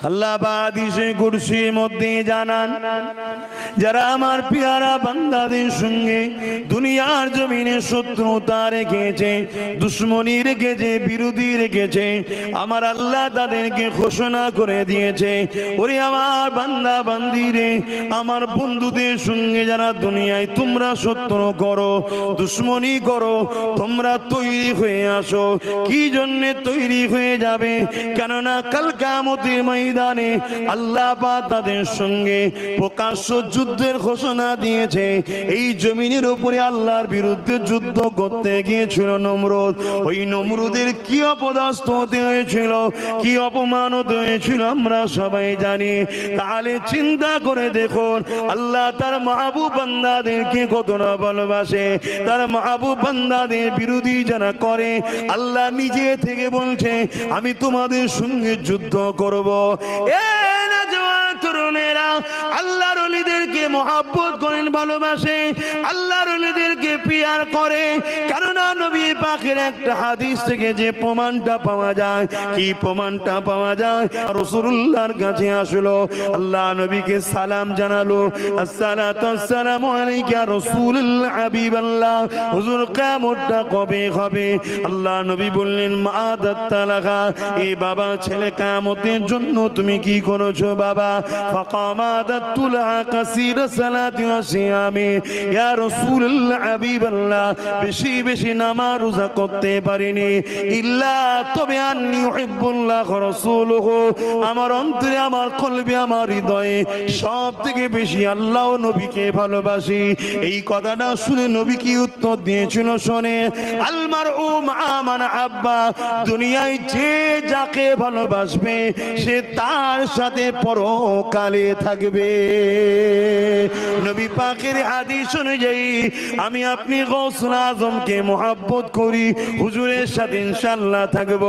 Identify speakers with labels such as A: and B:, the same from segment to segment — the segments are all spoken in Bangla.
A: আল্লাহ হাদিসে কুরসির মধ্যে জানান, যারা আমার পেয়ারা বান্দাদের সঙ্গে দুনিয়ার জমিনে শত্রুতা রেখেছে, দুশ্মনী রেখেছে, বিরোধী রেখেছে, আমার আল্লাহ তাদেরকে ঘোষণা করে দিয়েছে, ওরে আমার বান্দা বান্দিরে, আমার বন্ধুদের সঙ্গে যারা দুনিয়ায় তোমরা শত্রু করো, দুশ্মনী করো, তোমরা তৈরি হয়ে আসো। কি জন্যে তৈরি হয়ে যাবে? কেননা কাল কিয়ামতের ময়দানে আল্লাহ পাক তাদের সঙ্গে প্রকাশ্য যুদ্ধের ঘোষণা দিয়েছে। এই জমিনের উপরে আল্লাহর বিরুদ্ধে যুদ্ধ করতে গিয়েছিল নমরুদ। ওই নমরুদের কি অপদস্থ হতে হয়েছিল, কি অপমান হতে হয়েছিল আমরা সবাই জানি। তাহলে চিন্তা করে দেখুন, আল্লাহ তার মাহবুব বান্দাদেরকে কতটা ভালোবাসে। তার মাহবুব বান্দাদের বিরোধী যারা করে, আল্লাহ নিজে থেকে বলছে আমি তোমাদের সঙ্গে যুদ্ধ করব। তরুণেরা আল্লাহর ওলিদেরকে মহব্বত করেন, ভালোবাসে, আল্লাহর ওলিদেরকে পিয়ার করে। কেননা নবী পাকের একটা হাদিস থেকে যে প্রমাণটা পাওয়া যায়, কি প্রমাণটা পাওয়া যায়? রাসূলুল্লাহর কাছে আসলো, আল্লাহ নবীকে সালাম জানালো, আসসালাতু আসসালামু আলাইকা রাসূলুল হাবিবাল্লাহ, হুজুর কিয়ামতটা কবে হবে? আল্লাহ নবী বললেন মা'আদাত্তালাকা, এই বাবা ছেলে কিয়ামতের জন্য তুমি কি করেছো বাবা? বেশি বেশি নামাজ রোজা করতে পারিনি, ইল্লা তবে আন্নী উহিব্বুল্লাহ ওয়া রাসূলুহু, আমার অন্তরে, আমার কলবে, আমার হৃদয়ে সব থেকে বেশি আল্লাহ ও নবীকে ভালোবাসি। এই কথাটা শুনে নবী কি উত্তর দিয়েছিল শোনে, আল মারউ মা মান আব্বা, দুনিয়ায় যে যাকে ভালোবাসবে সে তার সাথে পরকালে থাকবে। নবী পাকের হাদিস অনুযায়ী আমি আপনি গৌসুল আজমকে মহব্বত করি, হুজুরের সাথে ইনশাআল্লাহ থাকব।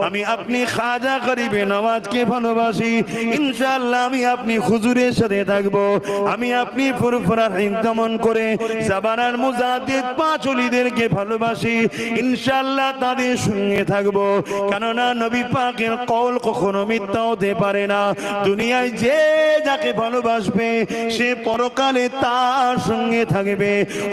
A: আমি আপনি খাজা গরিবে নওয়াজকে ভালোবাসি, ইনশাআল্লাহ আমি আপনি হুজুরের সাথে থাকব। আমি আপনি ফুরফুরার দমন করে জাবানার মুজাদ্দিদ পাঁচ ওলিদেরকে ভালোবাসি, ইনশাআল্লাহ তাদের সঙ্গে থাকব। কেননা নবী পাকের কওল কখনো মিথ্যা হতে পারে না। দুনিয়ায় যে যাকে ভালোবাসবে সে পরকালে তার সঙ্গে থাকবে।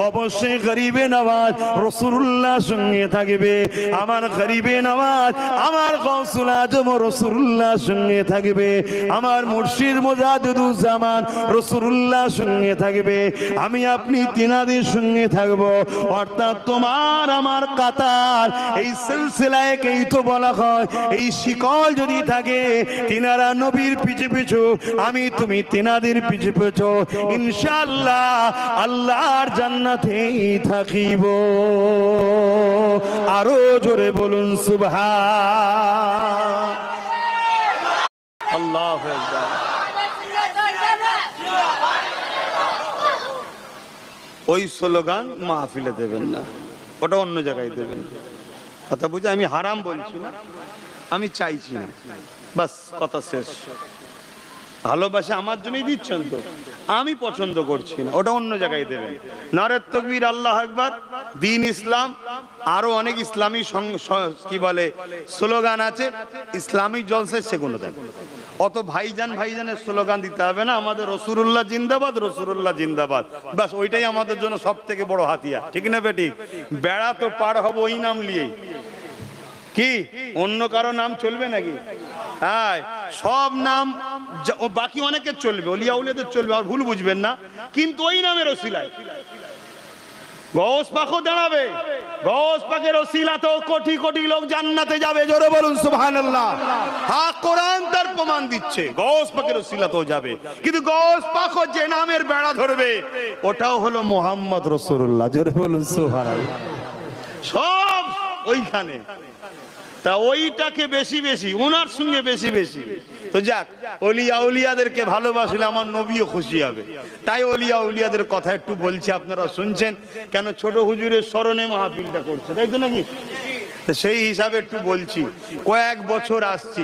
A: অবশ্যই গরিবে নওয়াজ রাসূলুল্লাহর সঙ্গে থাকবে। আমার গরিবে নওয়াজ, আমার গৌসুল আজম রাসূলুল্লাহর সঙ্গে থাকবে। আমার মুর্শিদ মুজাদ্দিদুজ জামান রাসূলুল্লাহর সঙ্গে থাকবে। আমি আপনি তিনাদের সঙ্গে থাকব। অর্থাৎ তোমার আমার কাতার, এই সিলসিলায় কেই তো বলা হয়, এই শিকল যদি থাকে, তিনারা নবীর পিছু পিছু, আমি তুমি তিনাদের পিছু পিছু, ইনশাআল্লাহ আল্লাহর জান্নাতেই থাকিব। আরো জোরে বলুন সুবহান আল্লাহু আকবার। ওই স্লোগান মাহফিলে দেবেন না, ওটা অন্য জায়গায় দেবেন। কথা বুঝে? আমি হারাম বলছি না, আমি চাইছি না, বাস কথা শেষ। ভালোবাসা আমার জন্যই দিচ্ছেন তো, আমি পছন্দ করছি না, ওটা অন্য জায়গায় দেবেন। নারে তাকবীর, আল্লাহু আকবার, দ্বীন ইসলাম, আরো অনেক ইসলামী কি বলে স্লোগান আছে, ইসলামী জলসা, সেগুলো দেন। অত ভাইজান ভাইজানের স্লোগান দিতে হবে না। আমাদের রাসূলুল্লাহ জিন্দাবাদ, রাসূলুল্লাহ জিন্দাবাদ, বাস ওইটাই আমাদের জন্য সব থেকে বড় হাতিয়ার। ঠিক না বেটি? বেড়া তো পার হবো ওই নাম নিয়েই, কি অন্য কারো নাম চলবে নাকি? হ্যাঁ, সব নাম বাকি অনেকের চলবে, ওলিয়া উলিয়াদের চলবে, আর ভুল বুঝবেন না। কিন্তু ওই নামের ওসিলায় গৌস পাকও দাঁড়াবে, গৌস পাকের ওসিলাতেও কোটি কোটি লোক জান্নাতে যাবে। জোরে বলুন সুবহানাল্লাহ। হ্যাঁ, কোরআন তার প্রমাণ দিচ্ছে, গৌস পাকের ওসিলাতেও যাবে। কিন্তু গৌস পাকও যে নামের বেড়া ধরবে, ওটাও হলো মুহাম্মদ রাসূলুল্লাহ। জোরে বলুন সুবহানাল্লাহ। সব ওইখানে, তা ওইটাকে বেশি বেশি, ওনার সঙ্গে বেশি বেশি। তো যাক, ওলিয়া উলিয়াদেরকে ভালোবাসলে আমার নবীও খুশি হবে। তাই ওলিয়া উলিয়াদের কথা একটু বলছি, আপনারা শুনছেন কেন? ছোট হুজুরের স্মরণে মাহফিলটা করছে, তাই তো নাকি? সেই হিসাবে একটু বলছি। কয়েক বছর আসছি,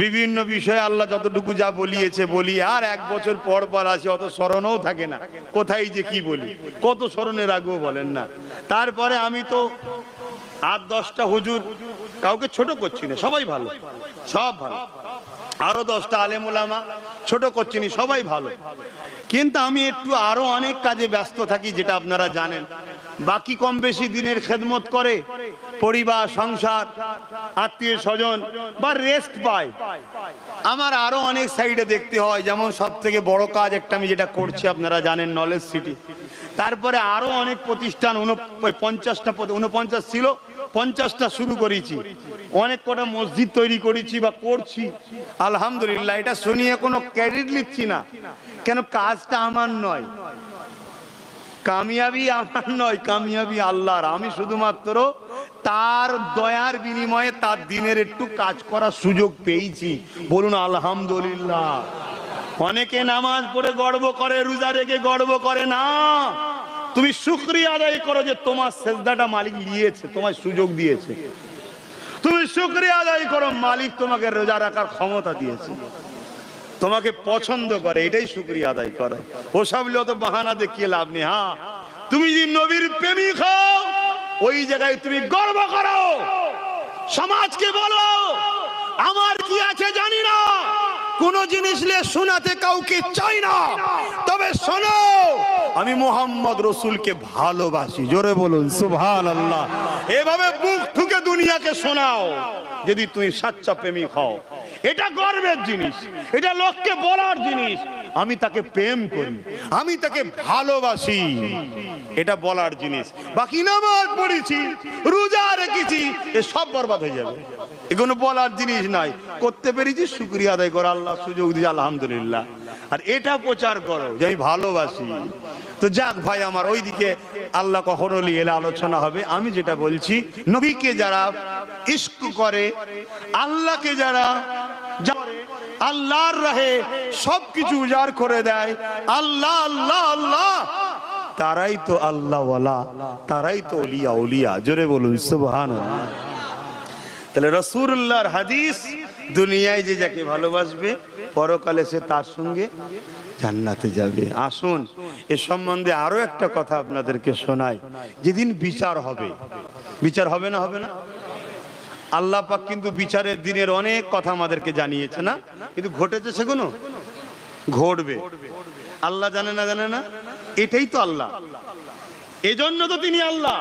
A: বিভিন্ন বিষয়ে আল্লাহ যতটুকু যা বলিয়েছে বলি, আর এক বছর পর পর আসি, অত স্মরণও থাকে না কোথায় যে কি বলি, কত স্মরণে রাখবো বলেন না। তারপরে আমি তো 8-10টা হুজুর, কাউকে ছোট করছি না, সবাই ভালো, সব ভালো। আরো 10টা আলেম ওলামা, ছোট করছিনি, সবাই ভালো, কিন্তু আমি একটু আরো অনেক কাজে ব্যস্ত থাকি, যেটা আপনারা জানেন। বাকি কম বেশি দিনের খেদমত করে পরিবার, সংসার, আত্মীয় স্বজন বা রেস্ট পায়। আমার আরো অনেক সাইডে দেখতে হয়, যেমন সব থেকে বড় কাজ একটা আমি যেটা করছি আপনারা জানেন, নলেজ সিটি। তারপরে আরো অনেক প্রতিষ্ঠান, 49 ছিল, 50টা শুরু করেছি। অনেক কটা মসজিদ তৈরি করেছি বা করছি, আলহামদুলিল্লাহ। এটা শুনিয়ে কোনো ক্রেডিট নিচ্ছি না, কেন কাজটা আমার নয়, কামিয়াবি আমার নয়, কামিয়াবি আল্লাহর। আমি শুধুমাত্র তার দয়ার বিনিময়ে তার দিনের একটু কাজ করার সুযোগ পেয়েছি, বলুন আলহামদুলিল্লাহ। অনেকে নামাজ পড়ে গর্ব করে, রোজা রেখে গর্ব করে না। তুমি শুকরিয়া আদায় করো যে তোমার সেজদাটা মালিক নিয়েছে, তোমার সুযোগ দিয়েছে। তুমি শুকরিয়া আদায় করো, মালিক তোমাকে রোজা রাখার ক্ষমতা দিয়েছে, তোমাকে পছন্দ করে, এটাই শুকরিয়া আদায় করে। ওসব অত বাহানা দেখিয়ে লাভ নেই। হ্যাঁ, তুমি যদি নবীর প্রেমিক হও, ওই জায়গায় তুমি গর্ব করো, সমাজকে বলো আমার কি আছে জানি না, কোন জিনিস নিয়ে শোনাতে কাউকে চাই না, তবে শোনো আমি মুহাম্মদ রসুলকে ভালোবাসি। জোরে বলুন সুবহানাল্লাহ। এভাবে বুক ঠুকে দুনিয়াকে শোনাও, যদি তুমি সাচ্চা প্রেমিক হও। এটা গর্বের জিনিস, এটা লোককে বলার জিনিস, আমি তাকে প্রেম করি, আমি তাকে ভালোবাসি, এটা বলার জিনিস। বাকি নামাজ পড়েছি, রোজা রেখেছি, এ সব বরবাদ হয়ে যাবে, এগুলো বলার জিনিস নাই। করতে পেরেছি শুকরিয়া আদায় করো, আল্লাহ সুযোগ দিয়ে আলহামদুলিল্লাহ। আর এটা প্রচার করো যে আমি ভালোবাসি। তো যাক ভাই আমার, ওইদিকে আল্লাহ কখনো নিয়ে এলে আলোচনা হবে। আমি যেটা বলছি, নবীকে যারা ইশক করে, আল্লাহকে যারা আল্লাহর রাহে সবকিছু উজাড় করে দেয়, আল্লাহ আল্লাহ আল্লাহ, তারাই তো আল্লাহ ওয়ালা, তারাই তো ওলিয়া ওলিয়া। জোরে বলুন সুবহানাল্লাহ। তাহলে রাসূলুল্লাহর হাদিস, দুনিয়ায় যে যাকে ভালোবাসবে পরকালে সে তার সঙ্গে জান্নাতে যাবে। আসুন এ সম্বন্ধে আরো একটা কথা আপনাদেরকে শোনাই। যেদিন বিচার হবে, বিচার হবে না, হবে না? আল্লাহ পাক কিন্তু বিচারের দিনের অনেক কথা আমাদেরকে জানিয়েছে না, কিন্তু ঘটেছে সেগুলো ঘটবে। আল্লাহ জানে না, জানে না? এটাই তো আল্লাহ, এজন্য তো তিনি আল্লাহ,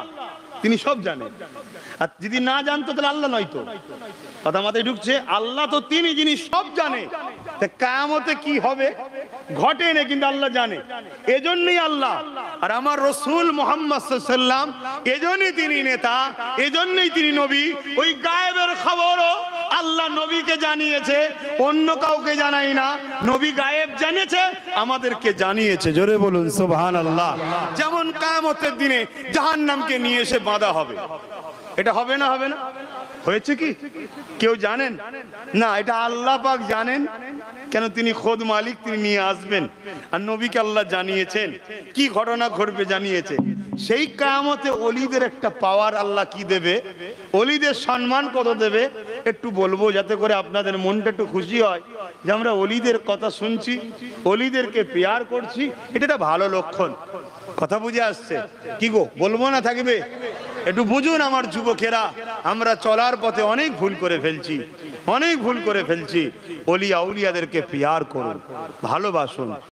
A: তিনি সব জানেন। আর যদি না জানতো তাহলে আল্লাহ নয়তো। কথা মাথায় ঢুকছে? আল্লাহ তো তিনি, যিনি সব জানে। কিয়ামতে কি হবে ঘটে না, কিন্তু আল্লাহ জানে, এজন্যই আল্লাহ। আর আমার রাসূল মুহাম্মদ সাল্লাল্লাহু আলাইহি ওয়াসাল্লাম, এজন্যই তিনি নেতা, এজন্যই তিনি নবী। ওই গায়েবের খবরও আল্লাহ নবীকে জানিয়েছে, অন্য কাউকে জানাই না। নবী গায়েব জেনেছে, আমাদেরকে জানিয়েছে। জোরে বলুন সুবহানাল্লাহ। যেমন কিয়ামতের দিনে জাহান্নামকে নিয়ে এসে বাঁধা হবে, এটা হবে না, হবে না? হয়েছে কি কেউ জানেন না? এটা আল্লাহ পাক জানেন, কেন তিনি খোদ মালিক, তিনি নিয়ে আসবেন। আর নবীকে আল্লাহ জানিয়েছেন, কি ঘটনা ঘটবে জানিয়েছে। সেই কিয়ামতে ওলিদের একটা পাওয়ার আল্লাহ কি দেবে, ওলিদের সম্মান কত দেবে, একটু বলবো, যাতে করে আপনাদের মনটা একটু খুশি হয় যে আমরা ওলিদের কথা শুনছি, ওলিদেরকে পেয়ার করছি, এটা একটা ভালো লক্ষণ। কথা বুঝে আসছে কি গো? বলবো না থাকবে? একটু বুঝুন আমার যুবকেরা, আমরা চলার পথে অনেক ভুল করে ফেলছি, অনেক ভুল করে ফেলছি। ওলিয়া উলিয়াদেরকে পেয়ার করুন, ভালোবাসুন।